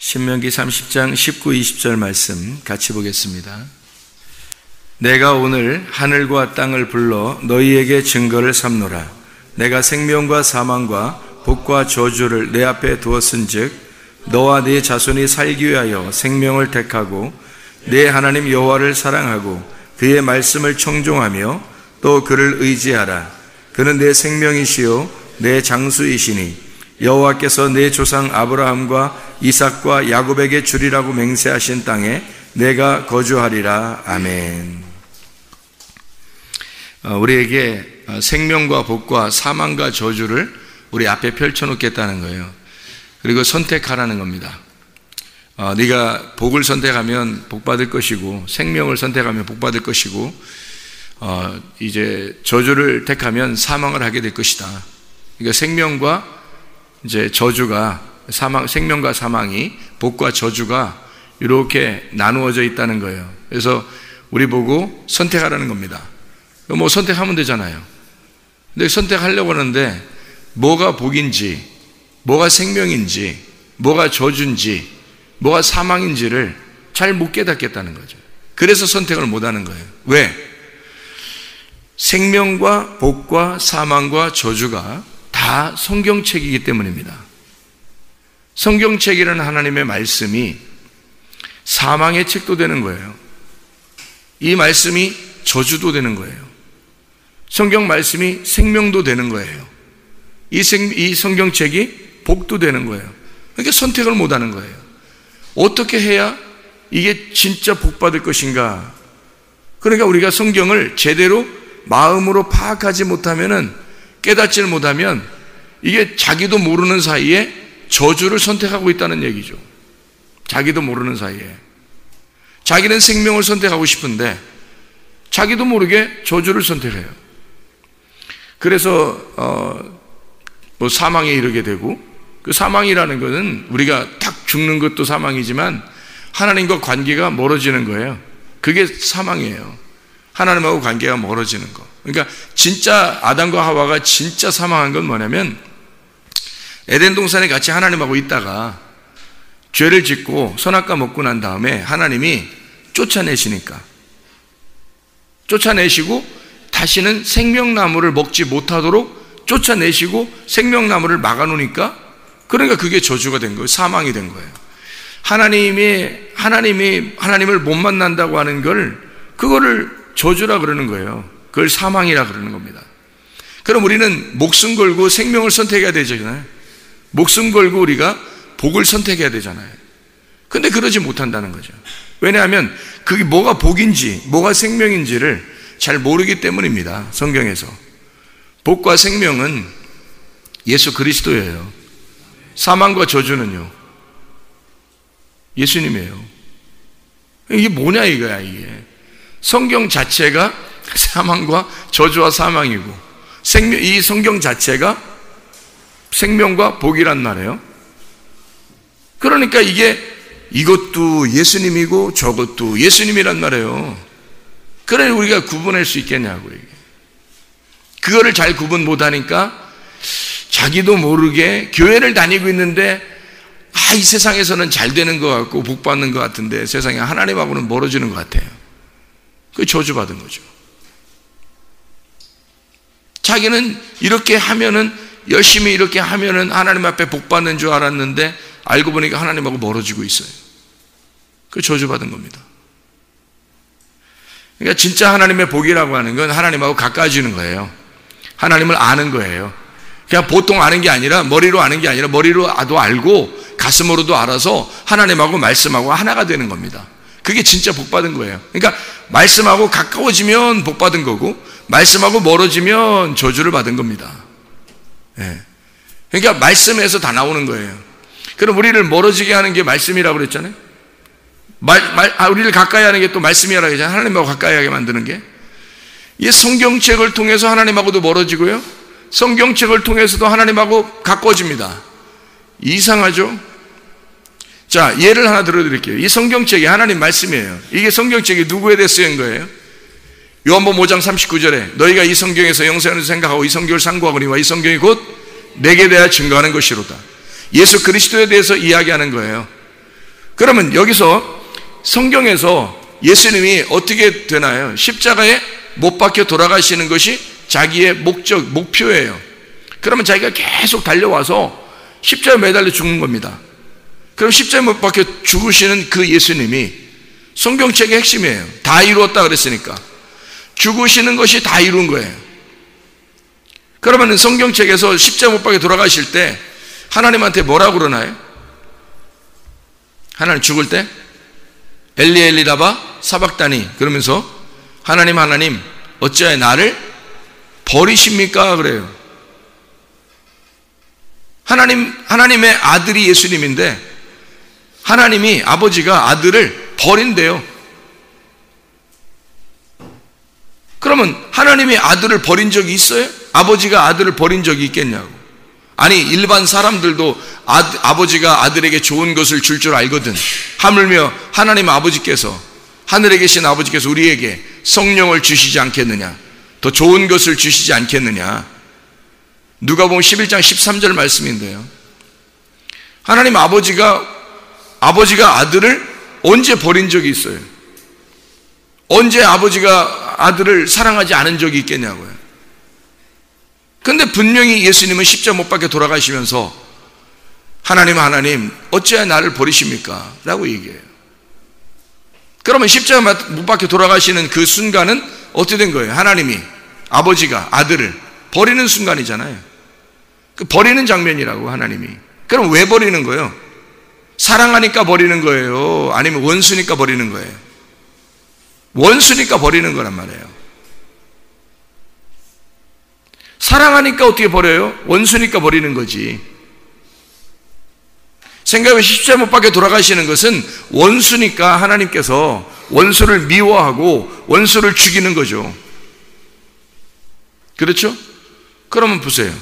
신명기 30장 19, 20절 말씀 같이 보겠습니다. 내가 오늘 하늘과 땅을 불러 너희에게 증거를 삼노라. 내가 생명과 사망과 복과 저주를 내 앞에 두었은즉 너와 네 자손이 살기 위하여 생명을 택하고 내 하나님 여호와를 사랑하고 그의 말씀을 청종하며 또 그를 의지하라. 그는 내 생명이시요 내 장수이시니 여호와께서 내 조상 아브라함과 이삭과 야곱에게 주리라고 맹세하신 땅에 내가 거주하리라. 아멘. 우리에게 생명과 복과 사망과 저주를 우리 앞에 펼쳐놓겠다는 거예요. 그리고 선택하라는 겁니다. 네가 복을 선택하면 복 받을 것이고 생명을 선택하면 복 받을 것이고 이제 저주를 택하면 사망을 하게 될 것이다. 그러니까 생명과 이제 저주가 생명과 사망이 복과 저주가 이렇게 나누어져 있다는 거예요. 그래서 우리 보고 선택하라는 겁니다. 뭐 선택하면 되잖아요. 근데 선택하려고 하는데 뭐가 복인지, 뭐가 생명인지, 뭐가 저주인지, 뭐가 사망인지를 잘 못 깨닫겠다는 거죠. 그래서 선택을 못 하는 거예요. 왜? 생명과 복과 사망과 저주가 다 성경책이기 때문입니다. 성경책이라는 하나님의 말씀이 사망의 책도 되는 거예요. 이 말씀이 저주도 되는 거예요. 성경 말씀이 생명도 되는 거예요. 이 성경책이 복도 되는 거예요. 그러니까 선택을 못 하는 거예요. 어떻게 해야 이게 진짜 복 받을 것인가? 그러니까 우리가 성경을 제대로 마음으로 파악하지 못하면은, 깨닫지를 못하면 이게 자기도 모르는 사이에 저주를 선택하고 있다는 얘기죠. 자기도 모르는 사이에. 자기는 생명을 선택하고 싶은데 자기도 모르게 저주를 선택해요. 그래서 뭐 사망에 이르게 되고, 그 사망이라는 것은 우리가 딱 죽는 것도 사망이지만 하나님과 관계가 멀어지는 거예요. 그게 사망이에요. 하나님하고 관계가 멀어지는 거. 그러니까 진짜 아담과 하와가 진짜 사망한 건 뭐냐면, 에덴 동산에 같이 하나님하고 있다가 죄를 짓고 선악과 먹고 난 다음에 하나님이 쫓아내시니까, 쫓아내시고 다시는 생명나무를 먹지 못하도록 쫓아내시고 생명나무를 막아놓으니까, 그러니까 그게 저주가 된 거예요. 사망이 된 거예요. 하나님을 못 만난다고 하는 걸, 그거를 저주라 그러는 거예요. 그걸 사망이라 그러는 겁니다. 그럼 우리는 목숨 걸고 생명을 선택해야 되잖아요. 목숨 걸고 우리가 복을 선택해야 되잖아요. 근데 그러지 못한다는 거죠. 왜냐하면 그게 뭐가 복인지 뭐가 생명인지를 잘 모르기 때문입니다. 성경에서 복과 생명은 예수 그리스도예요. 사망과 저주는요 예수님이에요. 이게 뭐냐 이거야. 이게 성경 자체가 사망과 저주와 사망이고, 이 성경 자체가 생명과 복이란 말이에요. 그러니까 이것도 예수님이고 저것도 예수님이란 말이에요. 그래 우리가 구분할 수 있겠냐고. 이게 그거를 잘 구분 못하니까 자기도 모르게 교회를 다니고 있는데, 이 세상에서는 잘 되는 것 같고 복 받는 것 같은데 세상에 하나님하고는 멀어지는 것 같아요. 그게 저주받은 거죠. 자기는 이렇게 하면은, 열심히 이렇게 하면은 하나님 앞에 복 받는 줄 알았는데 알고 보니까 하나님하고 멀어지고 있어요. 그게 저주받은 겁니다. 그러니까 진짜 하나님의 복이라고 하는 건 하나님하고 가까워지는 거예요. 하나님을 아는 거예요. 그냥 보통 아는 게 아니라, 머리로 아는 게 아니라 머리로도 알고 가슴으로도 알아서 하나님하고 말씀하고 하나가 되는 겁니다. 그게 진짜 복 받은 거예요. 그러니까 말씀하고 가까워지면 복 받은 거고, 말씀하고 멀어지면 저주를 받은 겁니다. 예. 그러니까 말씀에서 다 나오는 거예요. 그럼 우리를 멀어지게 하는 게 말씀이라고 그랬잖아요. 우리를 가까이 하는 게 또 말씀이라고 했잖아요. 하나님하고 가까이 하게 만드는 게. 이 성경책을 통해서 하나님하고도 멀어지고요, 성경책을 통해서도 하나님하고 가까워집니다. 이상하죠? 자, 예를 하나 들어드릴게요. 이 성경책이 하나님 말씀이에요. 이게 성경책이 누구에 대해 쓰인 거예요? 요한복음 5장 39절에 너희가 이 성경에서 영생을 생각하고 이 성경을 상고하거니와 이 성경이 곧 내게 대하여 증거하는 것이로다. 예수 그리스도에 대해서 이야기하는 거예요. 그러면 여기서 성경에서 예수님이 어떻게 되나요? 십자가에 못 박혀 돌아가시는 것이 자기의 목표예요. 그러면 자기가 계속 달려와서 십자가에 매달려 죽는 겁니다. 그럼 십자가에 못 박혀 죽으시는 그 예수님이 성경책의 핵심이에요. 다 이루었다 그랬으니까. 죽으시는 것이 다 이룬 거예요. 그러면 성경책에서 십자가 못 박혀 돌아가실 때 하나님한테 뭐라고 그러나요? 하나님 죽을 때 엘리 엘리 라마 사박다니 그러면서 하나님 어찌하여 나를 버리십니까? 그래요. 하나님의 아들이 예수님인데 하나님이 아버지가 아들을 버린대요. 그러면 하나님이 아들을 버린 적이 있어요? 아버지가 아들을 버린 적이 있겠냐고. 아니 일반 사람들도 아버지가 아들에게 좋은 것을 줄 줄 알거든. 하물며 하나님 아버지께서 하늘에 계신 아버지께서 우리에게 성령을 주시지 않겠느냐, 더 좋은 것을 주시지 않겠느냐. 누가복음 11장 13절 말씀인데요. 하나님 아버지가 아들을 언제 버린 적이 있어요? 언제 아버지가 아들을 사랑하지 않은 적이 있겠냐고요. 근데 분명히 예수님은 십자가 못 박혀 돌아가시면서 하나님 어찌하여 나를 버리십니까? 라고 얘기해요. 그러면 십자가 못 박혀 돌아가시는 그 순간은 어떻게 된 거예요? 하나님이 아버지가 아들을 버리는 순간이잖아요. 그 버리는 장면이라고 하나님이. 그럼 왜 버리는 거예요? 사랑하니까 버리는 거예요? 아니면 원수니까 버리는 거예요? 원수니까 버리는 거란 말이에요. 사랑하니까 어떻게 버려요? 원수니까 버리는 거지. 생각해 십자가 못 박혀 돌아가시는 것은 원수니까 하나님께서 원수를 미워하고 원수를 죽이는 거죠. 그렇죠? 그러면 보세요.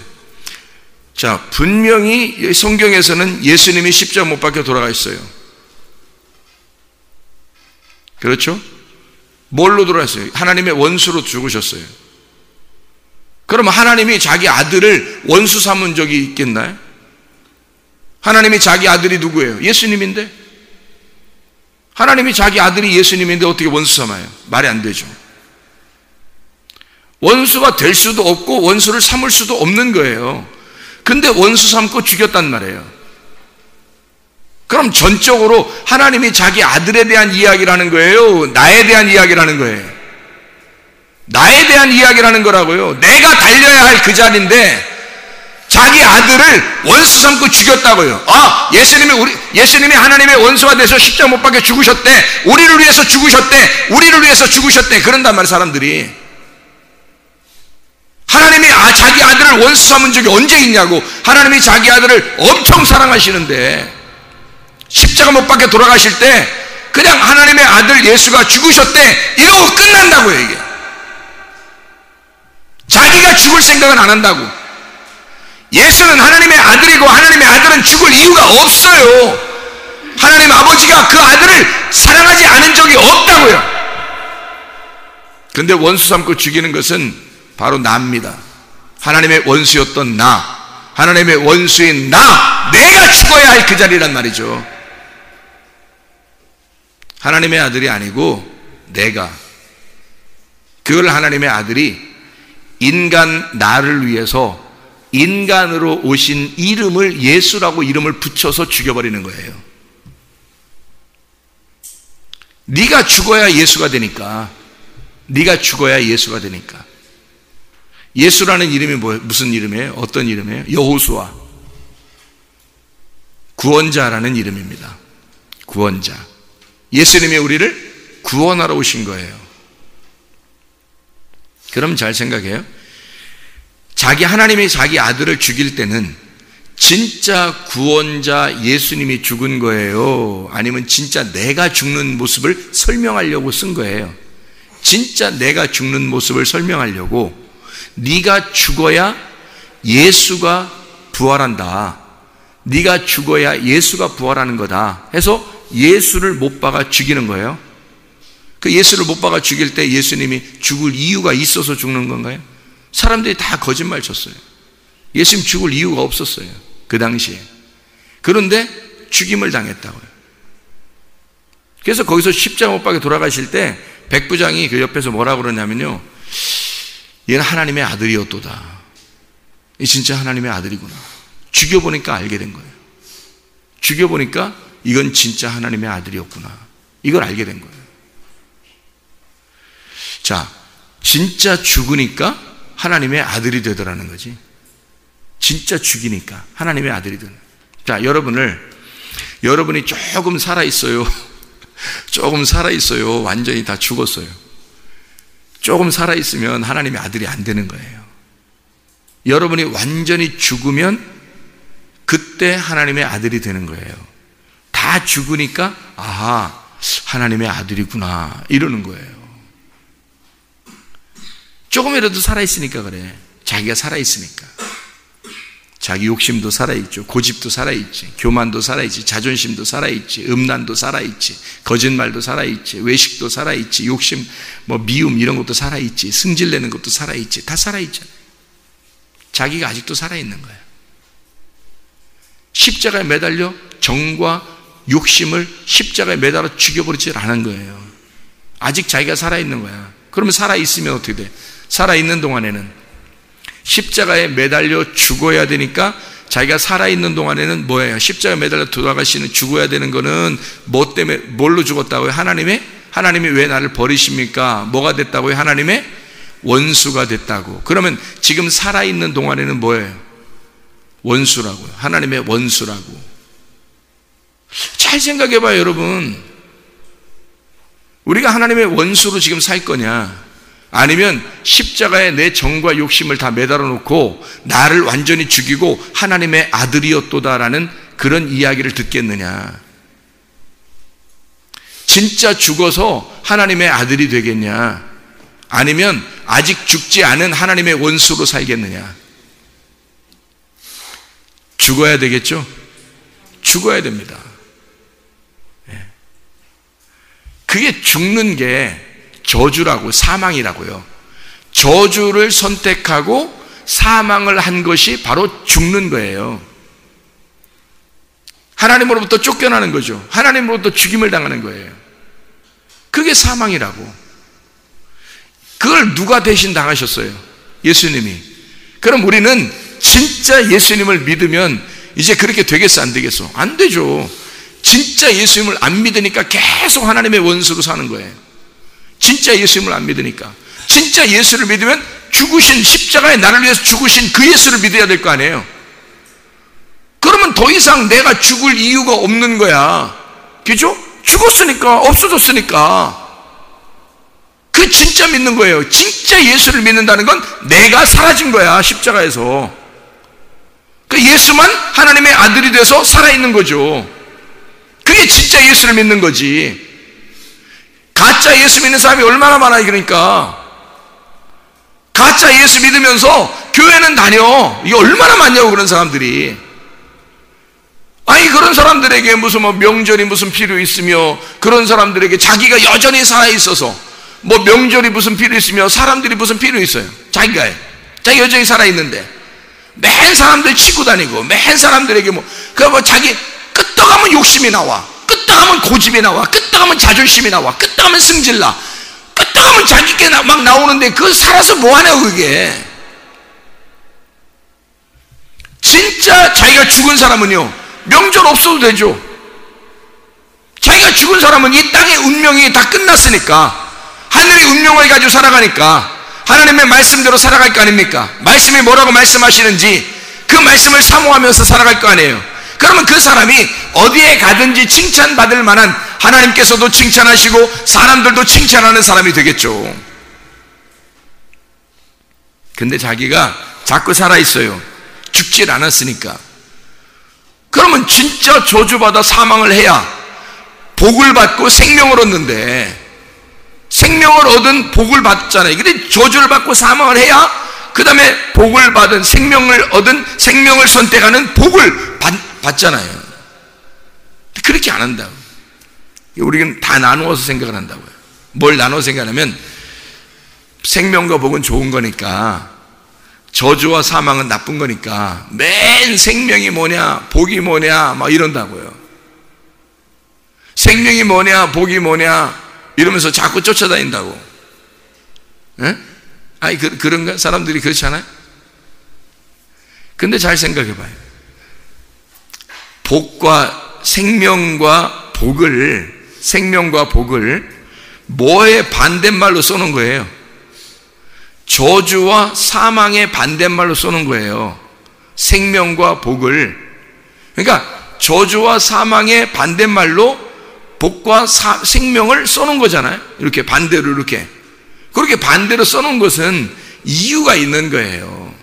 자, 분명히 성경에서는 예수님이 십자가 못 박혀 돌아가셨어요. 그렇죠? 뭘로 돌아갔어요? 하나님의 원수로 죽으셨어요. 그러면 하나님이 자기 아들을 원수 삼은 적이 있겠나요? 하나님이 자기 아들이 누구예요? 예수님인데? 하나님이 자기 아들이 예수님인데 어떻게 원수 삼아요? 말이 안 되죠. 원수가 될 수도 없고 원수를 삼을 수도 없는 거예요. 근데 원수 삼고 죽였단 말이에요. 그럼 전적으로 하나님이 자기 아들에 대한 이야기라는 거예요? 나에 대한 이야기라는 거예요? 나에 대한 이야기라는 거라고요. 내가 달려야 할 그 자리인데 자기 아들을 원수 삼고 죽였다고요. 예수님이 하나님의 원수가 돼서 십자가 못 박혀 죽으셨대. 우리를 위해서 죽으셨대. 우리를 위해서 죽으셨대. 그런단 말이에요, 사람들이. 하나님이 자기 아들을 원수 삼은 적이 언제 있냐고. 하나님이 자기 아들을 엄청 사랑하시는데 십자가 못 박혀 돌아가실 때 그냥 하나님의 아들 예수가 죽으셨대 이러고 끝난다고요. 이게 자기가 죽을 생각은 안 한다고. 예수는 하나님의 아들이고 하나님의 아들은 죽을 이유가 없어요. 하나님 아버지가 그 아들을 사랑하지 않은 적이 없다고요. 근데 원수 삼고 죽이는 것은 바로 나입니다. 하나님의 원수였던 하나님의 원수인 내가 죽어야 할 그 자리란 말이죠. 하나님의 아들이 아니고 내가. 그걸 하나님의 아들이 인간 나를 위해서 인간으로 오신 이름을 예수라고 이름을 붙여서 죽여버리는 거예요. 네가 죽어야 예수가 되니까. 네가 죽어야 예수가 되니까. 예수라는 이름이 무슨 이름이에요? 어떤 이름이에요? 여호수아, 구원자라는 이름입니다. 구원자. 예수님이 우리를 구원하러 오신 거예요. 그럼 잘 생각해요. 하나님이 자기 아들을 죽일 때는 진짜 구원자 예수님이 죽은 거예요? 아니면 진짜 내가 죽는 모습을 설명하려고 쓴 거예요? 진짜 내가 죽는 모습을 설명하려고 네가 죽어야 예수가 부활한다. 네가 죽어야 예수가 부활하는 거다 해서 예수를 못 박아 죽이는 거예요. 그 예수를 못 박아 죽일 때 예수님이 죽을 이유가 있어서 죽는 건가요? 사람들이 다 거짓말 쳤어요. 예수님 죽을 이유가 없었어요. 그 당시에. 그런데 죽임을 당했다고요. 그래서 거기서 십자가 못 박혀 돌아가실 때 백부장이 그 옆에서 뭐라고 그러냐면요, 얘는 하나님의 아들이었도다. 이 진짜 하나님의 아들이구나. 죽여보니까 알게 된 거예요. 죽여보니까 이건 진짜 하나님의 아들이었구나. 이걸 알게 된 거예요. 자, 진짜 죽으니까 하나님의 아들이 되더라는 거지. 진짜 죽이니까 하나님의 아들이 되는. 자, 여러분이 조금 살아있어요. 조금 살아있어요. 완전히 다 죽었어요. 조금 살아있으면 하나님의 아들이 안 되는 거예요. 여러분이 완전히 죽으면 그때 하나님의 아들이 되는 거예요. 다 죽으니까 아하, 하나님의 아들이구나 이러는 거예요. 조금이라도 살아있으니까 그래. 자기가 살아있으니까. 자기 욕심도 살아있죠. 고집도 살아있지. 교만도 살아있지. 자존심도 살아있지. 음란도 살아있지. 거짓말도 살아있지. 외식도 살아있지. 욕심, 미움 이런 것도 살아있지. 승질내는 것도 살아있지. 다 살아있잖아요. 자기가 아직도 살아있는 거예요. 십자가에 매달려 정과 욕심을 십자가에 매달아 죽여버리지 않은 거예요. 아직 자기가 살아있는 거야. 그러면 살아있으면 어떻게 돼? 살아있는 동안에는 십자가에 매달려 죽어야 되니까 자기가 살아있는 동안에는 뭐예요? 십자가에 매달려 돌아가시는 죽어야 되는 거는 뭐 때문에, 뭘로 죽었다고요? 하나님이 왜 나를 버리십니까? 뭐가 됐다고요? 하나님의 원수가 됐다고. 그러면 지금 살아있는 동안에는 뭐예요? 원수라고요. 하나님의 원수라고. 잘 생각해봐요, 여러분. 우리가 하나님의 원수로 지금 살 거냐? 아니면 십자가에 내 정과 욕심을 다 매달아 놓고 나를 완전히 죽이고 하나님의 아들이었도다라는 그런 이야기를 듣겠느냐? 진짜 죽어서 하나님의 아들이 되겠냐? 아니면 아직 죽지 않은 하나님의 원수로 살겠느냐? 죽어야 되겠죠? 죽어야 됩니다. 그게 죽는 게 저주라고, 사망이라고요. 저주를 선택하고 사망을 한 것이 바로 죽는 거예요. 하나님으로부터 쫓겨나는 거죠. 하나님으로부터 죽임을 당하는 거예요. 그게 사망이라고. 그걸 누가 대신 당하셨어요? 예수님이. 그럼 우리는 진짜 예수님을 믿으면 이제 그렇게 되겠어, 안 되겠어? 안 되죠. 진짜 예수님을 안 믿으니까 계속 하나님의 원수로 사는 거예요. 진짜 예수님을 안 믿으니까. 진짜 예수를 믿으면 죽으신, 십자가에 나를 위해서 죽으신 그 예수를 믿어야 될 거 아니에요. 그러면 더 이상 내가 죽을 이유가 없는 거야. 그죠? 죽었으니까, 없어졌으니까. 그 진짜 믿는 거예요. 진짜 예수를 믿는다는 건 내가 사라진 거야, 십자가에서. 그 예수만 하나님의 아들이 돼서 살아있는 거죠. 그게 진짜 예수를 믿는 거지. 가짜 예수 믿는 사람이 얼마나 많아요. 그러니까 가짜 예수 믿으면서 교회는 다녀. 이게 얼마나 많냐고. 그런 사람들이. 아니, 그런 사람들에게 무슨 명절이 무슨 필요 있으며, 그런 사람들에게 자기가 여전히 살아있어서 명절이 무슨 필요 있으며, 사람들이 무슨 필요 있어요. 자기가 여전히 살아있는데 맨 사람들 치고 다니고, 맨 사람들에게 자기 끄떡하면 욕심이 나와, 끄떡하면 고집이 나와, 끄떡하면 자존심이 나와, 끄떡하면 승질나, 끄떡하면 자기께 막 나오는데 그걸 살아서 뭐하냐고. 그게 진짜 자기가 죽은 사람은요, 명절 없어도 되죠. 자기가 죽은 사람은 이 땅의 운명이 다 끝났으니까, 하늘의 운명을 가지고 살아가니까 하나님의 말씀대로 살아갈 거 아닙니까? 말씀이 뭐라고 말씀하시는지 그 말씀을 사모하면서 살아갈 거 아니에요. 그러면 그 사람이 어디에 가든지 칭찬받을 만한, 하나님께서도 칭찬하시고 사람들도 칭찬하는 사람이 되겠죠. 근데 자기가 자꾸 살아있어요. 죽질 않았으니까. 그러면 진짜 저주받아 사망을 해야 복을 받고 생명을 얻는데, 생명을 얻은 복을 받잖아요. 근데 저주를 받고 사망을 해야 그 다음에 복을 받은, 생명을 얻은, 생명을 선택하는 복을 받잖아요. 그렇게 안 한다고. 우리는 다 나누어서 생각을 한다고요. 뭘 나눠 생각하냐면, 생명과 복은 좋은 거니까, 저주와 사망은 나쁜 거니까, 맨 생명이 뭐냐, 복이 뭐냐, 막 이런다고요. 생명이 뭐냐, 복이 뭐냐 이러면서 자꾸 쫓아다닌다고. 예? 아니 그런가? 사람들이 그렇지 않아요? 근데 잘 생각해 봐요. 복과 생명과 복을 뭐의 반대말로 쏘는 거예요? 저주와 사망의 반대말로 쏘는 거예요. 생명과 복을. 그러니까 저주와 사망의 반대말로 복과 생명을 쏘는 거잖아요. 이렇게 반대로 이렇게. 그렇게 반대로 써놓은 것은 이유가 있는 거예요.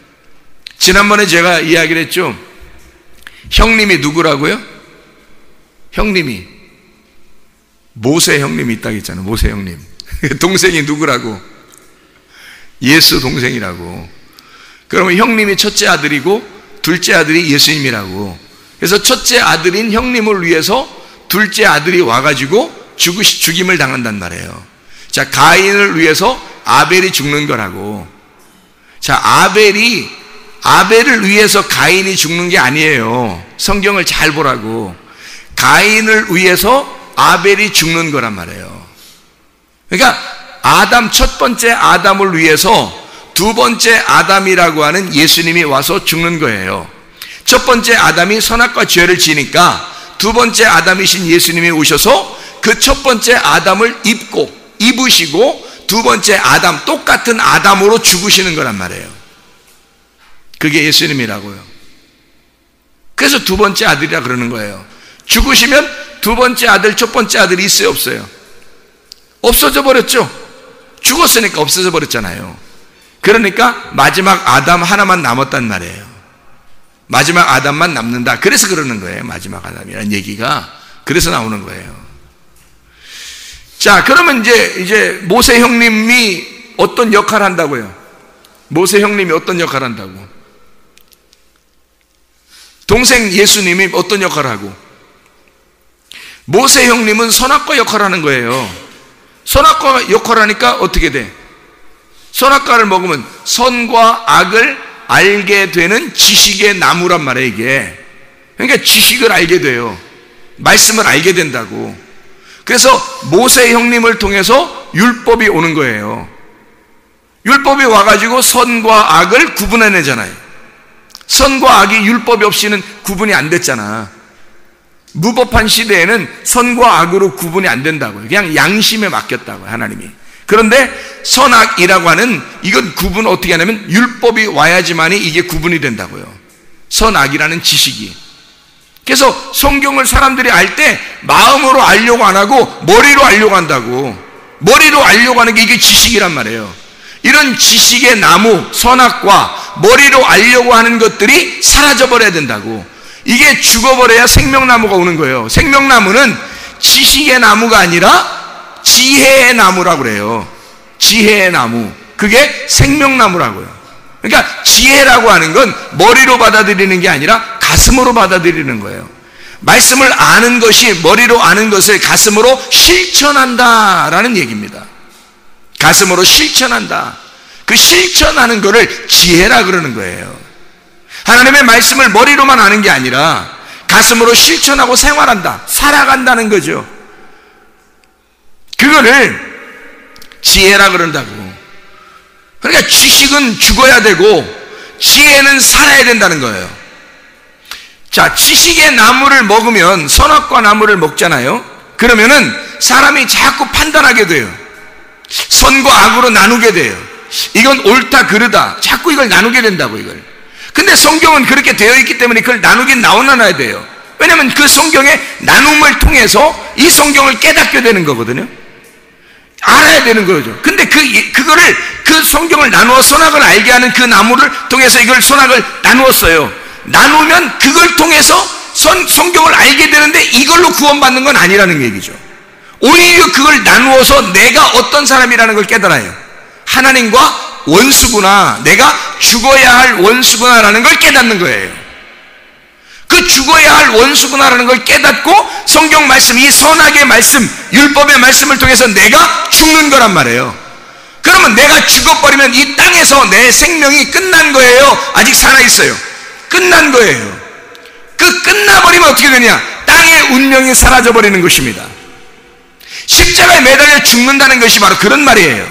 지난번에 제가 이야기를 했죠. 형님이 누구라고요? 형님이 모세 형님이 있다고 했잖아요. 모세 형님. 동생이 누구라고? 예수 동생이라고. 그러면 형님이 첫째 아들이고 둘째 아들이 예수님이라고. 그래서 첫째 아들인 형님을 위해서 둘째 아들이 와가지고 죽임을 당한단 말이에요. 자, 가인을 위해서 아벨이 죽는 거라고. 자, 아벨을 위해서 가인이 죽는 게 아니에요. 성경을 잘 보라고. 가인을 위해서 아벨이 죽는 거란 말이에요. 그러니까 첫 번째 아담을 위해서 두 번째 아담이라고 하는 예수님이 와서 죽는 거예요. 첫 번째 아담이 선악과 죄를 지니까 두 번째 아담이신 예수님이 오셔서 그 첫 번째 아담을 입으시고 두 번째 아담, 똑같은 아담으로 죽으시는 거란 말이에요. 그게 예수님이라고요. 그래서 두 번째 아들이라 그러는 거예요. 죽으시면 두 번째 아들, 첫 번째 아들이 있어요, 없어요? 없어져 버렸죠. 죽었으니까 없어져 버렸잖아요. 그러니까 마지막 아담 하나만 남았단 말이에요. 마지막 아담만 남는다. 그래서 그러는 거예요. 마지막 아담이라는 얘기가 그래서 나오는 거예요. 자, 그러면 이제 모세 형님이 어떤 역할을 한다고요? 모세 형님이 어떤 역할을 한다고? 동생 예수님이 어떤 역할을 하고? 모세 형님은 선악과 역할을 하는 거예요. 선악과 역할을 하니까 어떻게 돼? 선악과를 먹으면 선과 악을 알게 되는 지식의 나무란 말이에요, 이게. 그러니까 지식을 알게 돼요. 말씀을 알게 된다고. 그래서 모세 형님을 통해서 율법이 오는 거예요. 율법이 와가지고 선과 악을 구분해내잖아요. 선과 악이 율법이 없이는 구분이 안 됐잖아. 무법한 시대에는 선과 악으로 구분이 안 된다고요. 그냥 양심에 맡겼다고요, 하나님이. 그런데 선악이라고 하는 이건 구분 어떻게 하냐면 율법이 와야지만이 이게 구분이 된다고요. 선악이라는 지식이. 그래서 성경을 사람들이 알 때 마음으로 알려고 안 하고 머리로 알려고 한다고. 머리로 알려고 하는 게 이게 지식이란 말이에요. 이런 지식의 나무, 선악과 머리로 알려고 하는 것들이 사라져버려야 된다고. 이게 죽어버려야 생명나무가 오는 거예요. 생명나무는 지식의 나무가 아니라 지혜의 나무라고 그래요. 지혜의 나무. 그게 생명나무라고요. 그러니까 지혜라고 하는 건 머리로 받아들이는 게 아니라 가슴으로 받아들이는 거예요. 말씀을 아는 것이 머리로 아는 것을 가슴으로 실천한다라는 얘기입니다. 가슴으로 실천한다. 그 실천하는 거를 지혜라 그러는 거예요. 하나님의 말씀을 머리로만 아는 게 아니라 가슴으로 실천하고 생활한다. 살아간다는 거죠. 그거를 지혜라 그런다고. 그러니까 지식은 죽어야 되고 지혜는 살아야 된다는 거예요. 자, 지식의 나무를 먹으면 선악과 나무를 먹잖아요. 그러면은 사람이 자꾸 판단하게 돼요. 선과 악으로 나누게 돼요. 이건 옳다 그르다. 자꾸 이걸 나누게 된다고, 이걸. 근데 성경은 그렇게 되어 있기 때문에 그걸 나누긴 나눠놔야 돼요. 왜냐하면 그 성경의 나눔을 통해서 이 성경을 깨닫게 되는 거거든요. 알아야 되는 거죠. 근데 그거를 그 성경을 나누어 선악을 알게 하는 그 나무를 통해서 이걸 선악을 나누었어요. 나누면 그걸 통해서 성경을 알게 되는데 이걸로 구원받는 건 아니라는 얘기죠. 오히려 그걸 나누어서 내가 어떤 사람이라는 걸 깨달아요. 하나님과 원수구나. 내가 죽어야 할 원수구나라는 걸 깨닫는 거예요. 그 죽어야 할 원수구나라는 걸 깨닫고 성경 말씀, 이 선악의 말씀, 율법의 말씀을 통해서 내가 죽는 거란 말이에요. 그러면 내가 죽어버리면 이 땅에서 내 생명이 끝난 거예요? 아직 살아있어요? 끝난 거예요. 그 끝나버리면 어떻게 되냐? 땅의 운명이 사라져버리는 것입니다. 십자가에 매달려 죽는다는 것이 바로 그런 말이에요.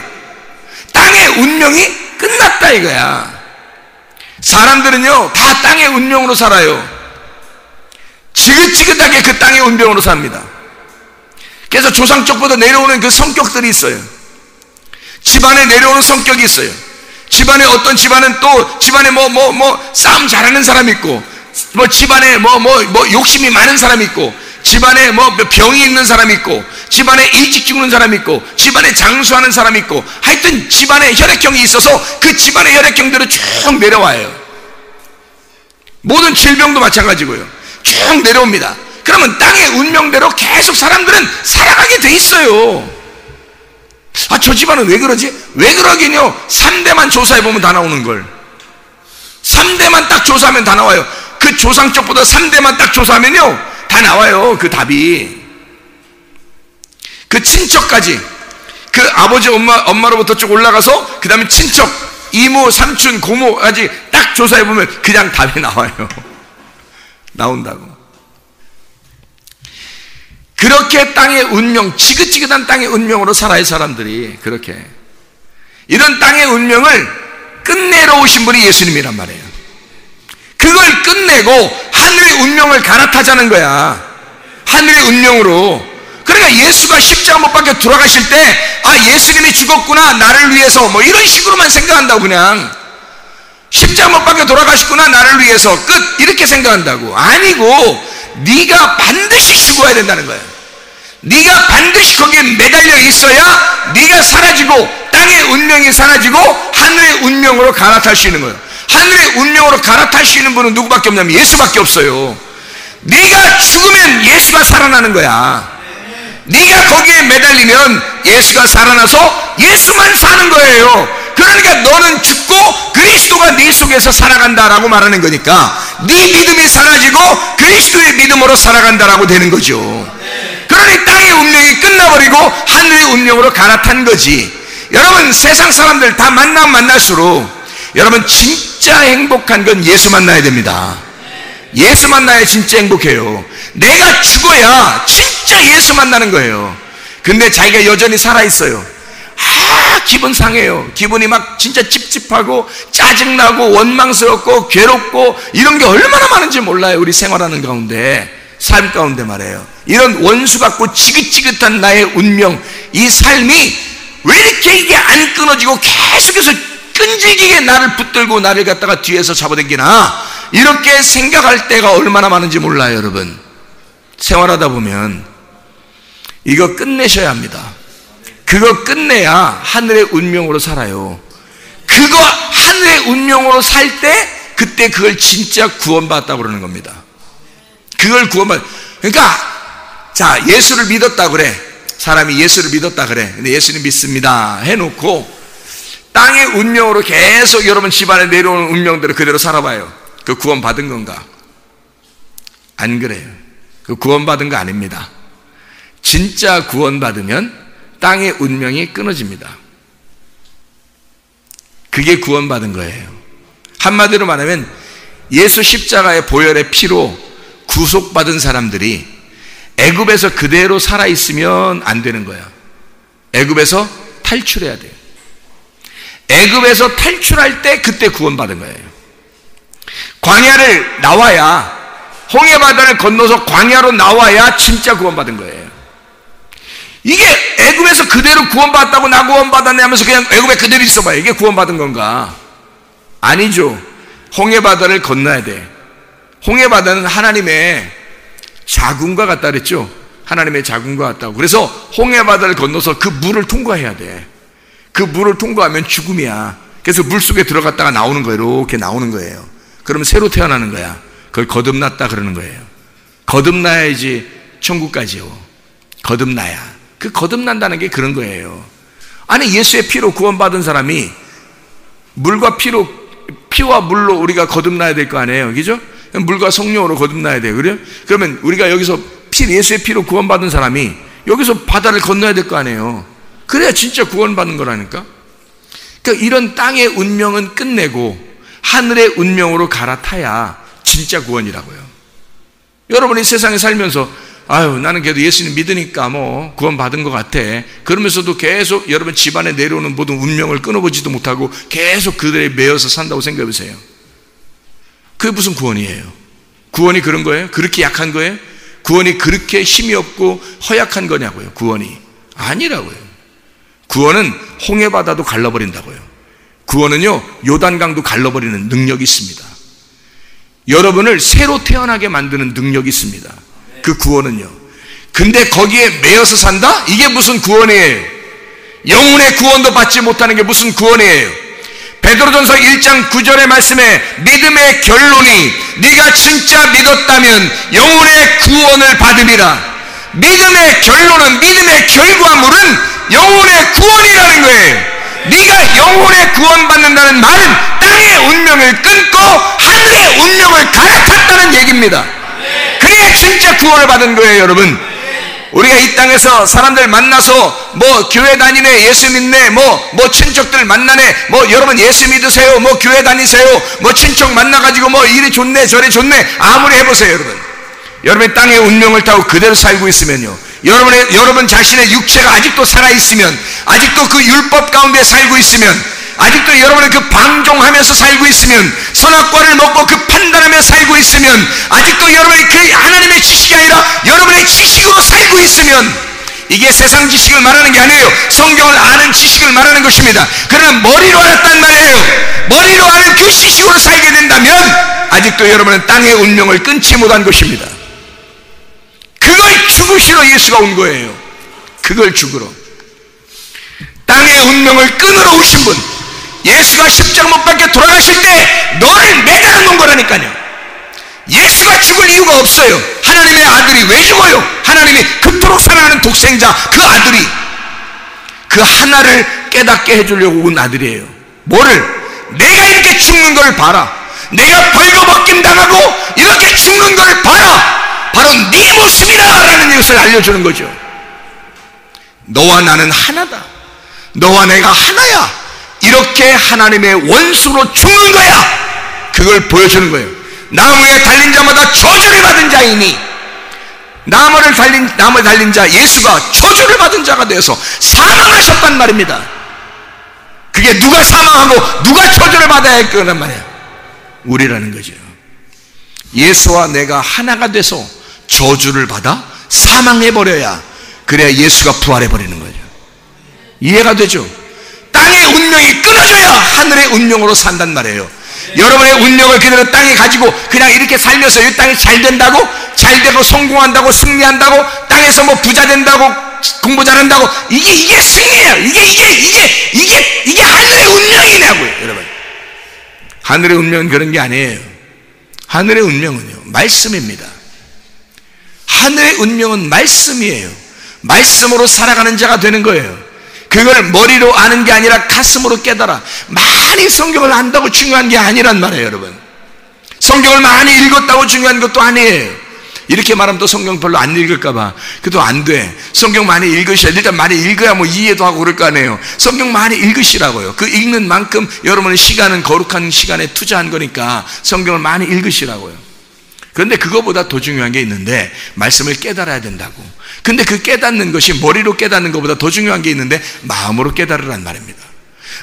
땅의 운명이 끝났다 이거야. 사람들은요 다 땅의 운명으로 살아요. 지긋지긋하게 그 땅의 운명으로 삽니다. 그래서 조상 쪽부터 내려오는 그 성격들이 있어요. 집안에 내려오는 성격이 있어요. 집안에 어떤 집안은 또 집안에 싸움 잘하는 사람이 있고, 집안에 욕심이 많은 사람이 있고, 집안에 병이 있는 사람이 있고, 집안에 일찍 죽는 사람이 있고, 집안에 장수하는 사람이 있고, 하여튼 집안에 혈액형이 있어서 그 집안의 혈액형들은 쭉 내려와요. 모든 질병도 마찬가지고요. 쭉 내려옵니다. 그러면 땅의 운명대로 계속 사람들은 살아가게 돼 있어요. 저 집안은 왜 그러지? 왜 그러긴요, 3대만 조사해보면 다 나오는 걸. 3대만 딱 조사하면 다 나와요. 그 조상 쪽보다 3대만 딱 조사하면요 다 나와요, 그 답이. 그 친척까지, 그 아버지 엄마로부터 쭉 올라가서 그 다음에 친척, 이모, 삼촌, 고모까지 딱 조사해보면 그냥 답이 나와요. 나온다고. 그렇게 땅의 운명, 지긋지긋한 땅의 운명으로 살아요, 사람들이. 그렇게. 이런 땅의 운명을 끝내러 오신 분이 예수님이란 말이에요. 그걸 끝내고 하늘의 운명을 갈아타자는 거야. 하늘의 운명으로. 그러니까 예수가 십자가 못 박혀 돌아가실 때, 예수님이 죽었구나, 나를 위해서, 이런 식으로만 생각한다고. 그냥 십자가 못 박혀 돌아가셨구나, 나를 위해서, 끝, 이렇게 생각한다고. 아니고 네가 반드시 죽어야 된다는 거야. 네가 반드시 거기에 매달려 있어야 네가 사라지고 땅의 운명이 사라지고 하늘의 운명으로 갈아탈 수 있는 거예요. 하늘의 운명으로 갈아탈 수 있는 분은 누구밖에 없냐면 예수밖에 없어요. 네가 죽으면 예수가 살아나는 거야. 네가 거기에 매달리면 예수가 살아나서 예수만 사는 거예요. 그러니까 너는 죽고 그리스도가 네 속에서 살아간다라고 말하는 거니까 네 믿음이 사라지고 그리스도의 믿음으로 살아간다라고 되는 거죠. 그러니 땅의 운명이 끝나버리고 하늘의 운명으로 갈아탄 거지. 여러분, 세상 사람들 다 만나면 만날수록 여러분 진짜 행복한 건 예수 만나야 됩니다. 예수 만나야 진짜 행복해요. 내가 죽어야 진짜 예수 만나는 거예요. 근데 자기가 여전히 살아있어요. 기분 상해요. 기분이 막 진짜 찝찝하고 짜증나고 원망스럽고 괴롭고 이런 게 얼마나 많은지 몰라요. 우리 생활하는 가운데, 삶 가운데 말이에요. 이런 원수 같고 지긋지긋한 나의 운명, 이 삶이 왜 이렇게 이게 안 끊어지고 계속해서 끈질기게 나를 붙들고 나를 갖다가 뒤에서 잡아당기나, 이렇게 생각할 때가 얼마나 많은지 몰라요. 여러분, 생활하다 보면 이거 끝내셔야 합니다. 그거 끝내야 하늘의 운명으로 살아요. 그거 하늘의 운명으로 살 때 그때 그걸 진짜 구원받았다고 그러는 겁니다. 그걸 그러니까 자, 예수를 믿었다 그래. 사람이 예수를 믿었다 그래. 근데 예수님 믿습니다 해놓고 땅의 운명으로 계속 여러분 집안에 내려오는 운명대로 그대로 살아봐요. 그 구원받은 건가? 안 그래요. 그 구원받은 거 아닙니다. 진짜 구원받으면 땅의 운명이 끊어집니다. 그게 구원받은 거예요. 한마디로 말하면 예수 십자가의 보혈의 피로 구속받은 사람들이 애굽에서 그대로 살아있으면 안 되는 거야. 애굽에서 탈출해야 돼요. 애굽에서 탈출할 때 그때 구원받은 거예요. 광야를 나와야, 홍해바다를 건너서 광야로 나와야 진짜 구원받은 거예요. 이게 애굽에서 그대로 구원받았다고 나 구원받았네 하면서 그냥 애굽에 그대로 있어봐요. 이게 구원받은 건가? 아니죠. 홍해바다를 건너야 돼. 홍해바다는 하나님의 자궁과 같다 그랬죠. 하나님의 자궁과 같다고. 그래서 홍해바다를 건너서 그 물을 통과해야 돼. 그 물을 통과하면 죽음이야. 그래서 물속에 들어갔다가 나오는 거예요. 이렇게 나오는 거예요. 그러면 새로 태어나는 거야. 그걸 거듭났다 그러는 거예요. 거듭나야지 천국 가지요. 거듭나야. 그 거듭난다는 게 그런 거예요. 아니, 예수의 피로 구원받은 사람이 물과 피와 물로 우리가 거듭나야 될 거 아니에요. 그죠? 물과 성령으로 거듭나야 돼요. 그래요? 그러면 우리가 여기서 예수의 피로 구원받은 사람이 여기서 바다를 건너야 될 거 아니에요. 그래야 진짜 구원받는 거라니까. 그러니까 이런 땅의 운명은 끝내고 하늘의 운명으로 갈아타야 진짜 구원이라고요. 여러분이 세상에 살면서 아유, 나는 그래도 예수님 믿으니까 뭐 구원 받은 것 같아. 그러면서도 계속 여러분 집안에 내려오는 모든 운명을 끊어보지도 못하고 계속 그들에 매여서 산다고 생각해 보세요. 그게 무슨 구원이에요? 구원이 그런 거예요? 그렇게 약한 거예요? 구원이 그렇게 힘이 없고 허약한 거냐고요? 구원이 아니라고요. 구원은 홍해바다도 갈라버린다고요. 구원은요, 요단강도 갈라버리는 능력이 있습니다. 여러분을 새로 태어나게 만드는 능력이 있습니다. 그 구원은요. 근데 거기에 매여서 산다? 이게 무슨 구원이에요? 영혼의 구원도 받지 못하는 게 무슨 구원이에요? 베드로전서 1장 9절의 말씀에 믿음의 결론이 네가 진짜 믿었다면 영혼의 구원을 받으리라. 믿음의 결론은, 믿음의 결과물은 영혼의 구원이라는 거예요. 네가 영혼의 구원받는다는 말은 땅의 운명을 끊고 하늘의 운명을 갈아탔다는 얘기입니다. 그래야 진짜 구원을 받은 거예요, 여러분. 우리가 이 땅에서 사람들 만나서 뭐 교회 다니네, 예수 믿네, 뭐 친척들 만나네, 뭐 여러분 예수 믿으세요, 뭐 교회 다니세요, 뭐 친척 만나가지고 뭐 이리 좋네 저리 좋네 아무리 해보세요, 여러분. 여러분의 땅의 운명을 타고 그대로 살고 있으면요, 여러분 자신의 육체가 아직도 살아있으면, 아직도 그 율법 가운데 살고 있으면, 아직도 여러분은 그 방종하면서 살고 있으면, 선악과를 먹고 그 판단하며 살고 있으면, 아직도 여러분이 그 하나님의 지식이 아니라 여러분의 지식으로 살고 있으면, 이게 세상 지식을 말하는 게 아니에요. 성경을 아는 지식을 말하는 것입니다. 그러나 머리로 알았단 말이에요. 머리로 아는 그 지식으로 살게 된다면 아직도 여러분은 땅의 운명을 끊지 못한 것입니다. 그걸 죽으시러 예수가 온 거예요. 그걸 죽으러. 땅의 운명을 끊으러 오신 분, 예수가 십자가 못 박혀 돌아가실 때 너를 매달아 놓은 거라니까요. 예수가 죽을 이유가 없어요. 하나님의 아들이 왜 죽어요? 하나님이 그토록 사랑하는 독생자, 그 아들이 그 하나를 깨닫게 해주려고 온 아들이에요. 뭐를? 내가 이렇게 죽는 걸 봐라. 내가 벌거벗김 당하고 이렇게 죽는 걸 봐라. 바로 네 모습이다 라는 것을 알려주는 거죠. 너와 나는 하나다. 너와 내가 하나야. 이렇게 하나님의 원수로 죽는 거야. 그걸 보여주는 거예요. 나무에 달린 자마다 저주를 받은 자이니, 나무에 달린 자 예수가 저주를 받은 자가 되어서 사망하셨단 말입니다. 그게 누가 사망하고 누가 저주를 받아야 할 거란 말이에요. 우리라는 거죠. 예수와 내가 하나가 돼서 저주를 받아 사망해버려야, 그래야 예수가 부활해버리는 거죠. 이해가 되죠? 땅의 운명이 끊어져야 하늘의 운명으로 산단 말이에요. 여러분의 운명을 그대로 땅에 가지고 그냥 이렇게 살면서 이 땅이 잘 된다고, 잘 되고 성공한다고, 승리한다고, 땅에서 뭐 부자 된다고, 공부 잘한다고, 이게 승리예요. 이게 하늘의 운명이냐고요, 여러분. 하늘의 운명은 그런 게 아니에요. 하늘의 운명은요, 말씀입니다. 하늘의 운명은 말씀이에요. 말씀으로 살아가는 자가 되는 거예요. 그걸 머리로 아는 게 아니라 가슴으로 깨달아. 많이 성경을 안다고 중요한 게 아니란 말이에요, 여러분. 성경을 많이 읽었다고 중요한 것도 아니에요. 이렇게 말하면 또 성경 별로 안 읽을까봐 그것도 안 돼. 성경 많이 읽으셔야, 일단 많이 읽어야 뭐 이해도 하고 그럴 거 아니에요. 성경 많이 읽으시라고요. 그 읽는 만큼 여러분의 시간은 거룩한 시간에 투자한 거니까 성경을 많이 읽으시라고요. 그런데 그거보다 더 중요한 게 있는데, 말씀을 깨달아야 된다고. 근데 그 깨닫는 것이 머리로 깨닫는 것보다 더 중요한 게 있는데, 마음으로 깨달으란 말입니다.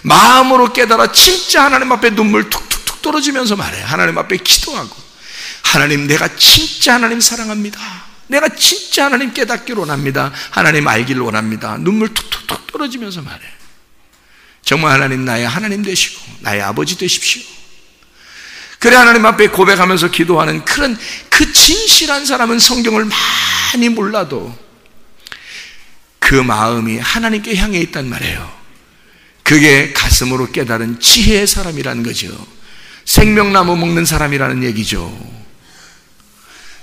마음으로 깨달아 진짜 하나님 앞에 눈물 툭툭툭 떨어지면서 말해. 하나님 앞에 기도하고, 하나님, 내가 진짜 하나님 사랑합니다. 내가 진짜 하나님 깨닫기를 원합니다. 하나님 알기를 원합니다. 눈물 툭툭툭 떨어지면서 말해. 정말 하나님, 나의 하나님 되시고 나의 아버지 되십시오. 그래 하나님 앞에 고백하면서 기도하는 그런 그 진실한 사람은 성경을 많이 몰라도 그 마음이 하나님께 향해 있단 말이에요. 그게 가슴으로 깨달은 지혜의 사람이라는 거죠. 생명나무 먹는 사람이라는 얘기죠.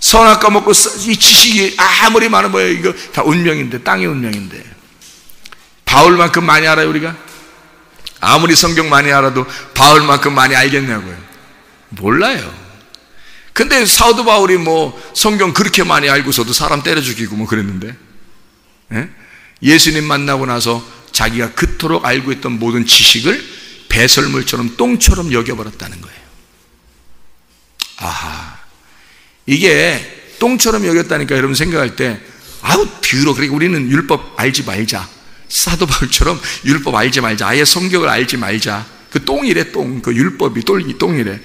선악과 먹고 이 지식이 아무리 많아 보여, 이거 다 운명인데, 땅의 운명인데. 바울만큼 많이 알아요, 우리가? 아무리 성경 많이 알아도 바울만큼 많이 알겠냐고요. 몰라요. 근데 사도 바울이 뭐 성경 그렇게 많이 알고서도 사람 때려 죽이고 뭐 그랬는데, 예? 예수님 만나고 나서 자기가 그토록 알고 있던 모든 지식을 배설물처럼 똥처럼 여겨버렸다는 거예요. 아하, 이게 똥처럼 여겼다니까. 여러분 생각할 때 아우 더러워. 그러니까 우리는 율법 알지 말자. 사도 바울처럼 율법 알지 말자. 아예 성경을 알지 말자. 그 똥이래. 똥. 그 율법이 똥이래.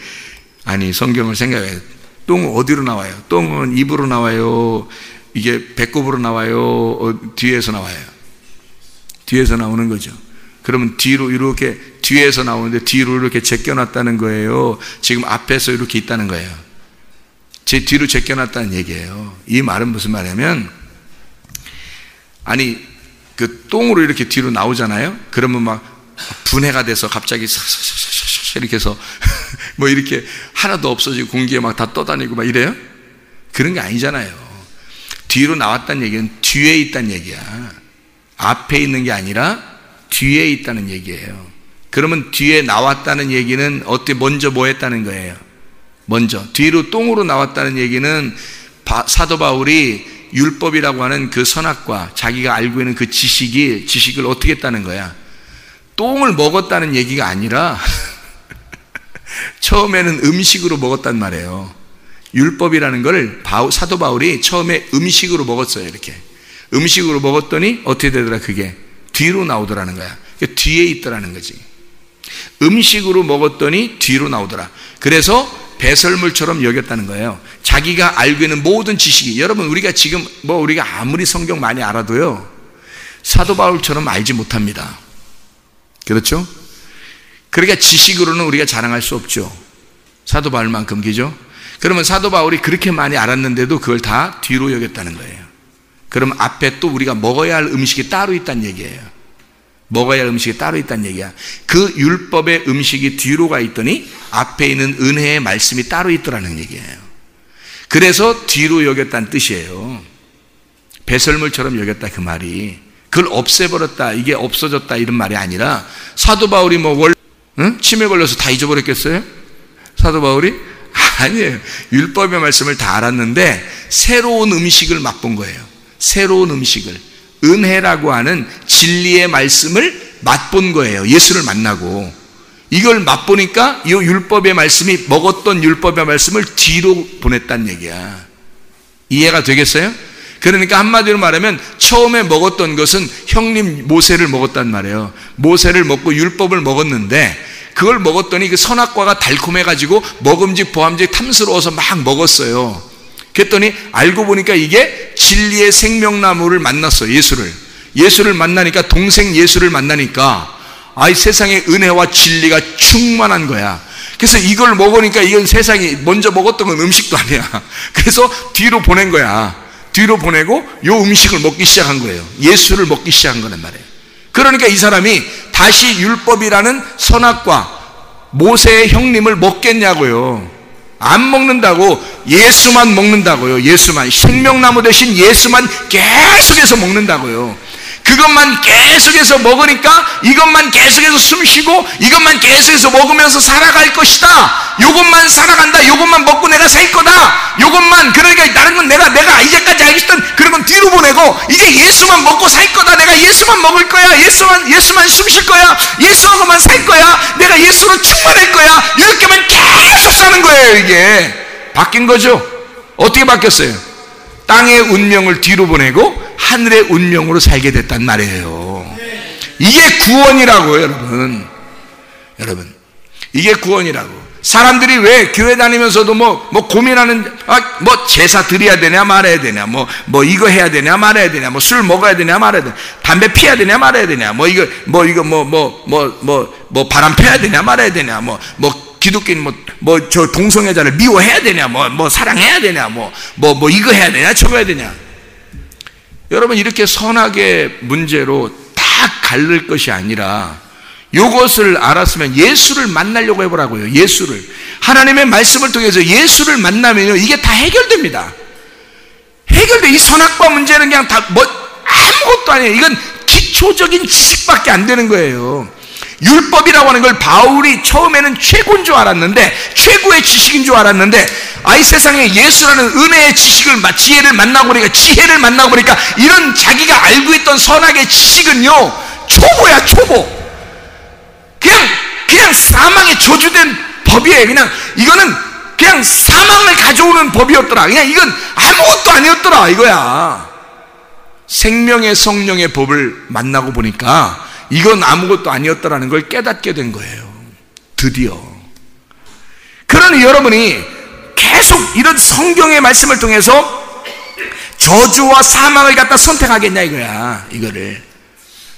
아니 성경을 생각해. 똥은 어디로 나와요? 똥은 입으로 나와요? 이게 배꼽으로 나와요? 뒤에서 나와요? 뒤에서 나오는 거죠. 그러면 뒤로 이렇게 뒤에서 나오는데 뒤로 이렇게 제껴놨다는 거예요? 지금 앞에서 이렇게 있다는 거예요? 제 뒤로 제껴놨다는 얘기예요. 이 말은 무슨 말이냐면, 아니 그 똥으로 이렇게 뒤로 나오잖아요. 그러면 막 분해가 돼서 갑자기 이렇게 해서 뭐 이렇게 하나도 없어지고 공기에 막 다 떠다니고 막 이래요? 그런 게 아니잖아요. 뒤로 나왔다는 얘기는 뒤에 있다는 얘기야. 앞에 있는 게 아니라 뒤에 있다는 얘기예요. 그러면 뒤에 나왔다는 얘기는 어떻게 먼저 뭐 했다는 거예요? 먼저 뒤로 똥으로 나왔다는 얘기는 사도 바울이 율법이라고 하는 그 선악과 자기가 알고 있는 그 지식을 어떻게 했다는 거야? 똥을 먹었다는 얘기가 아니라 처음에는 음식으로 먹었단 말이에요. 율법이라는 걸 사도 바울이 처음에 음식으로 먹었어요. 이렇게 음식으로 먹었더니 어떻게 되더라? 그게 뒤로 나오더라는 거야. 그러니까 뒤에 있더라는 거지. 음식으로 먹었더니 뒤로 나오더라. 그래서 배설물처럼 여겼다는 거예요. 자기가 알고 있는 모든 지식이, 여러분 우리가 지금 우리가 아무리 성경 많이 알아도요, 사도 바울처럼 알지 못합니다. 그렇죠? 그러니까 지식으로는 우리가 자랑할 수 없죠. 사도 바울만큼. 그죠? 그러면 사도 바울이 그렇게 많이 알았는데도 그걸 다 뒤로 여겼다는 거예요. 그럼 앞에 또 우리가 먹어야 할 음식이 따로 있다는 얘기예요. 먹어야 할 음식이 따로 있다는 얘기야. 그 율법의 음식이 뒤로 가 있더니 앞에 있는 은혜의 말씀이 따로 있더라는 얘기예요. 그래서 뒤로 여겼다는 뜻이에요. 배설물처럼 여겼다 그 말이. 그걸 없애버렸다, 이게 없어졌다 이런 말이 아니라, 사도 바울이 치매 걸려서 다 잊어버렸겠어요? 사도 바울이? 아니에요. 율법의 말씀을 다 알았는데 새로운 음식을 맛본 거예요. 새로운 음식을, 은혜라고 하는 진리의 말씀을 맛본 거예요. 예수를 만나고 이걸 맛보니까 이 율법의 말씀이, 먹었던 율법의 말씀을 뒤로 보냈다는 얘기야. 이해가 되겠어요? 그러니까 한마디로 말하면 처음에 먹었던 것은 형님 모세를 먹었단 말이에요. 모세를 먹고 율법을 먹었는데 그걸 먹었더니 그 선악과가 달콤해가지고 먹음직 보암직 탐스러워서 막 먹었어요. 그랬더니 알고 보니까 이게 진리의 생명나무를 만났어요. 예수를 만나니까, 동생 예수를 만나니까 이 세상의 은혜와 진리가 충만한 거야. 그래서 이걸 먹으니까 이건 세상이 먼저 먹었던 건 음식도 아니야. 그래서 뒤로 보낸 거야. 뒤로 보내고 요 음식을 먹기 시작한 거예요. 예수를 먹기 시작한 거란 말이에요. 그러니까 이 사람이 다시 율법이라는 선악과 모세의 형님을 먹겠냐고요. 안 먹는다고. 예수만 먹는다고요. 예수만. 생명나무 대신 예수만 계속해서 먹는다고요. 그것만 계속해서 먹으니까 이것만 계속해서 숨쉬고 이것만 계속해서 먹으면서 살아갈 것이다. 요것만 살아간다. 요것만 먹고 내가 살 거다. 요것만. 그러니까 다른 건 내가 이제까지 알고 있던 그런 건 뒤로 보내고 이제 예수만 먹고 살 거다. 내가 예수만 먹을 거야. 예수만 숨쉴 거야. 예수하고만 살 거야. 내가 예수로 충만할 거야. 이렇게만 계속 사는 거예요. 이게 바뀐 거죠. 어떻게 바뀌었어요? 땅의 운명을 뒤로 보내고 하늘의 운명으로 살게 됐단 말이에요. 이게 구원이라고요. 여러분 이게 구원이라고. 사람들이 왜 교회 다니면서도 고민하는, 제사 드려야 되냐 말아야 되냐, 이거 해야 되냐 말아야 되냐, 술 먹어야 되냐 말아야 되냐, 담배 피워야 되냐 말아야 되냐, 바람 펴야 되냐 말아야 되냐, 기독교인 저 동성애자를 미워해야 되냐, 사랑해야 되냐, 이거 해야 되냐 저거 해야 되냐. 여러분 이렇게 선악의 문제로 다 갈릴 것이 아니라 이것을 알았으면 예수를 만나려고 해보라고요. 예수를, 하나님의 말씀을 통해서 예수를 만나면요 이게 다 해결됩니다. 해결돼. 이 선악과 문제는 그냥 다 아무것도 아니에요. 이건 기초적인 지식밖에 안 되는 거예요. 율법이라고 하는 걸 바울이 처음에는 최고인 줄 알았는데, 최고의 지식인 줄 알았는데, 이 세상에 예수라는 은혜의 지혜를 만나고 보니까 이런 자기가 알고 있던 선악의 지식은요 초보야, 초보. 그냥 사망의 저주된 법이에요. 그냥 이거는 그냥 사망을 가져오는 법이었더라. 그냥 이건 아무것도 아니었더라 이거야. 생명의 성령의 법을 만나고 보니까 이건 아무것도 아니었더라는 걸 깨닫게 된 거예요. 드디어. 그러니 여러분이 계속 이런 성경의 말씀을 통해서 저주와 사망을 갖다 선택하겠냐 이거야. 이거를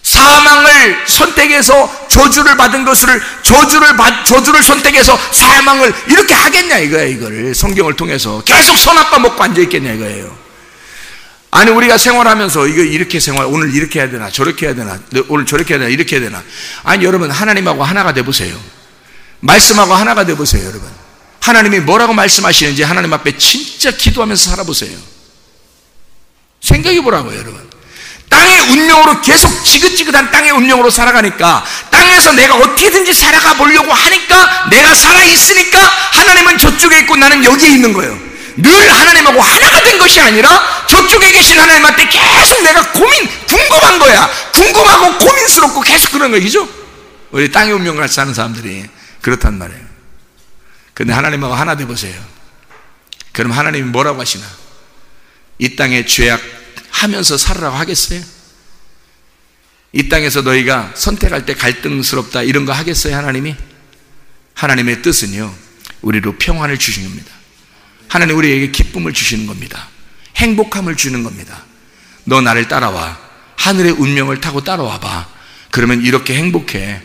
사망을 선택해서 저주를 받은 것을 저주를 선택해서 사망을 이렇게 하겠냐 이거야. 이거를 성경을 통해서 계속 선악과 먹고 앉아 있겠냐 이거예요. 아니 우리가 생활하면서 이거 이렇게 오늘 이렇게 해야 되나 저렇게 해야 되나 오늘 저렇게 해야 되나 이렇게 해야 되나. 아니 여러분 하나님하고 하나가 돼 보세요. 말씀하고 하나가 돼 보세요. 여러분 하나님이 뭐라고 말씀하시는지 하나님 앞에 진짜 기도하면서 살아보세요. 생각해 보라고요. 여러분 땅의 운명으로 계속 지긋지긋한 땅의 운명으로 살아가니까 땅에서 내가 어떻게든지 살아가 보려고 하니까 내가 살아있으니까 하나님은 저쪽에 있고 나는 여기에 있는 거예요. 늘 하나님하고 하나가 된 것이 아니라 저쪽에 계신 하나님한테 계속 내가 궁금한 거야. 궁금하고 고민스럽고 계속 그런 거죠. 우리 땅의 운명을 사는 사람들이 그렇단 말이에요. 근데 하나님하고 하나 돼 보세요. 그럼 하나님이 뭐라고 하시나? 이 땅에 죄악하면서 살으라고 하겠어요? 이 땅에서 너희가 선택할 때 갈등스럽다 이런 거 하겠어요? 하나님이? 하나님의 뜻은요 우리로 평안을 주시는 겁니다. 하나님 우리에게 기쁨을 주시는 겁니다. 행복함을 주는 겁니다. 너 나를 따라와. 하늘의 운명을 타고 따라와 봐. 그러면 이렇게 행복해.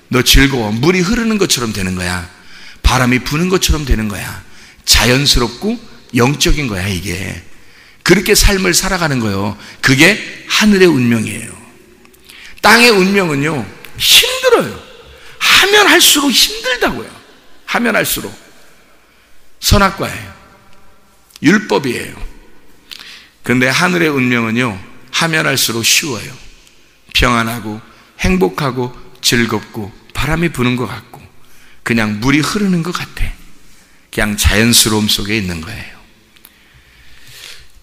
너 즐거워. 물이 흐르는 것처럼 되는 거야. 바람이 부는 것처럼 되는 거야. 자연스럽고 영적인 거야 이게. 그렇게 삶을 살아가는 거예요. 그게 하늘의 운명이에요. 땅의 운명은요 힘들어요. 하면 할수록 힘들다고요. 하면 할수록 선악과예요. 율법이에요. 근데 하늘의 운명은요 하면 할수록 쉬워요. 평안하고 행복하고 즐겁고 바람이 부는 것 같고 그냥 물이 흐르는 것 같아. 그냥 자연스러움 속에 있는 거예요.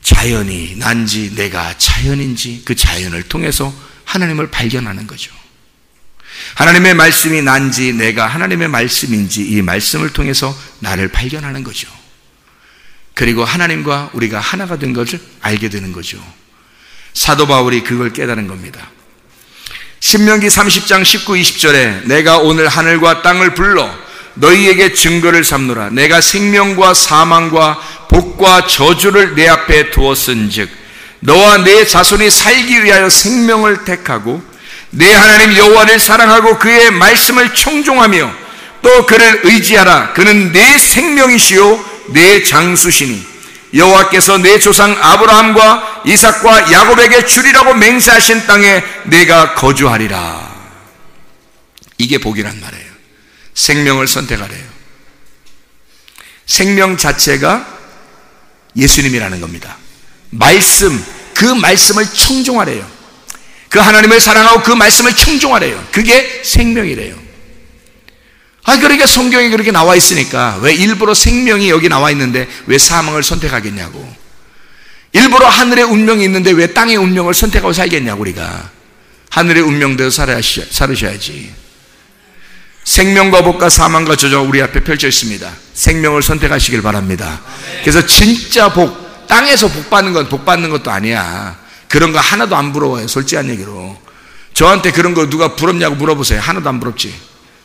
자연이 난지 내가 자연인지 그 자연을 통해서 하나님을 발견하는 거죠. 하나님의 말씀이 난지 내가 하나님의 말씀인지 이 말씀을 통해서 나를 발견하는 거죠. 그리고 하나님과 우리가 하나가 된 것을 알게 되는 거죠. 사도 바울이 그걸 깨달은 겁니다. 신명기 30장 19, 20절에 내가 오늘 하늘과 땅을 불러 너희에게 증거를 삼노라. 내가 생명과 사망과 복과 저주를 내 앞에 두었은즉 너와 내 자손이 살기 위하여 생명을 택하고 내 하나님 여호와를 사랑하고 그의 말씀을 청종하며 또 그를 의지하라. 그는 내 생명이시요 내 장수시니 여호와께서 내 조상 아브라함과 이삭과 야곱에게 주리라고 맹세하신 땅에 내가 거주하리라. 이게 복이란 말이에요. 생명을 선택하래요. 생명 자체가 예수님이라는 겁니다. 말씀, 그 말씀을 청종하래요. 그 하나님을 사랑하고 그 말씀을 청종하래요. 그게 생명이래요. 그러니까 성경에 그렇게 나와 있으니까 왜 일부러 생명이 여기 나와 있는데 왜 사망을 선택하겠냐고. 일부러 하늘의 운명이 있는데 왜 땅의 운명을 선택하고 살겠냐고. 우리가 하늘의 운명대로 살으셔야지. 생명과 복과 사망과 저주가 우리 앞에 펼쳐 있습니다. 생명을 선택하시길 바랍니다. 그래서 진짜 복, 땅에서 복 받는 건 복 받는 것도 아니야. 그런 거 하나도 안 부러워요. 솔직한 얘기로 저한테 그런 거 누가 부럽냐고 물어보세요. 하나도 안 부럽지.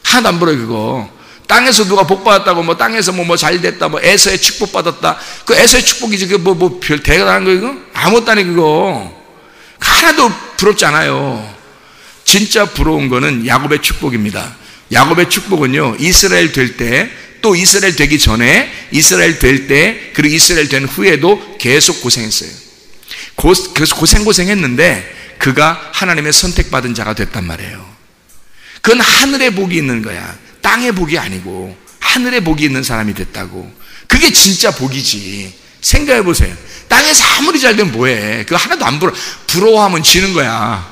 하나도 안 부러워요. 그거 땅에서 누가 복 받았다고 뭐 땅에서 뭐 잘 됐다 뭐 에서의 축복 받았다 그 에서의 축복이지 그 뭐 별 대단한 거 이거 아무것도 아니 그거 하나도 부럽지 않아요. 진짜 부러운 거는 야곱의 축복입니다. 야곱의 축복은요 이스라엘 될 때 또 이스라엘 되기 전에 이스라엘 될 때 그리고 이스라엘 된 후에도 계속 고생했어요. 고생했는데 그가 하나님의 선택받은 자가 됐단 말이에요. 그건 하늘의 복이 있는 거야. 땅의 복이 아니고 하늘의 복이 있는 사람이 됐다고. 그게 진짜 복이지. 생각해 보세요. 땅에서 아무리 잘 되면 뭐해. 그거 하나도 안 부러워하면 지는 거야.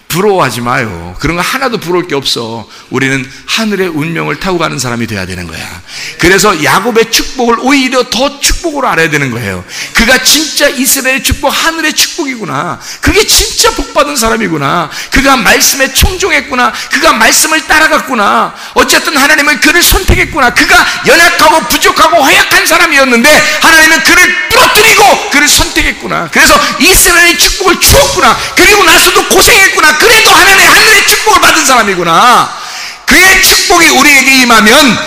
부러워하지 마요. 그런 거 하나도 부러울 게 없어. 우리는 하늘의 운명을 타고 가는 사람이 돼야 되는 거야. 그래서 야곱의 축복을 오히려 더 축복으로 알아야 되는 거예요. 그가 진짜 이스라엘의 축복, 하늘의 축복이구나. 그게 진짜 복받은 사람이구나. 그가 말씀에 청종했구나. 그가 말씀을 따라갔구나. 어쨌든 하나님은 그를 선택했구나. 그가 연약하고 부족하고 허약한 사람이었는데 하나님은 그를 부러뜨리고 그를 선택했구나. 그래서 이스라엘의 축복을 주었구나. 그리고 나서도 고생했구나. 그래도 하늘의 축복을 받은 사람이구나. 그의 축복이 우리에게 임하면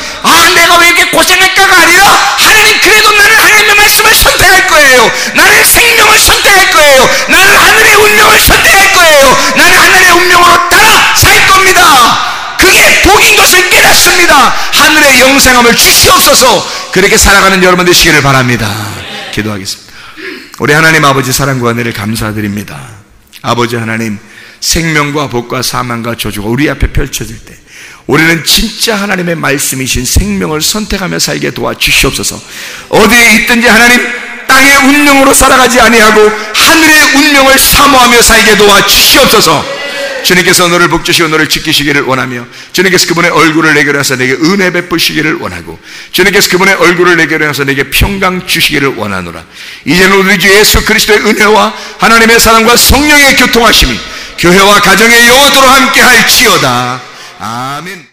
내가 왜 이렇게 고생할까가 아니라 하나님 그래도 나는 하나님의 말씀을 선택할 거예요. 나는 생명을 선택할 거예요. 나는 하늘의 운명을 선택할 거예요. 나는 하늘의 운명으로 따라 살 겁니다. 그게 복인 것을 깨닫습니다. 하늘의 영생함을 주시옵소서. 그렇게 살아가는 여러분 되시기를 바랍니다. 기도하겠습니다. 우리 하나님 아버지 사랑과 은혜를 감사드립니다. 아버지 하나님, 생명과 복과 사망과 저주가 우리 앞에 펼쳐질 때 우리는 진짜 하나님의 말씀이신 생명을 선택하며 살게 도와주시옵소서. 어디에 있든지 하나님 땅의 운명으로 살아가지 아니하고 하늘의 운명을 사모하며 살게 도와주시옵소서. 주님께서 너를 복주시고 너를 지키시기를 원하며 주님께서 그분의 얼굴을 내게 하셔서 내게 은혜 베푸시기를 원하고 주님께서 그분의 얼굴을 내게 하셔서 내게 평강 주시기를 원하노라. 이제는 우리 주 예수 그리스도의 은혜와 하나님의 사랑과 성령의 교통하심이 교회와 가정의 영원토록 함께 할지어다. 아멘.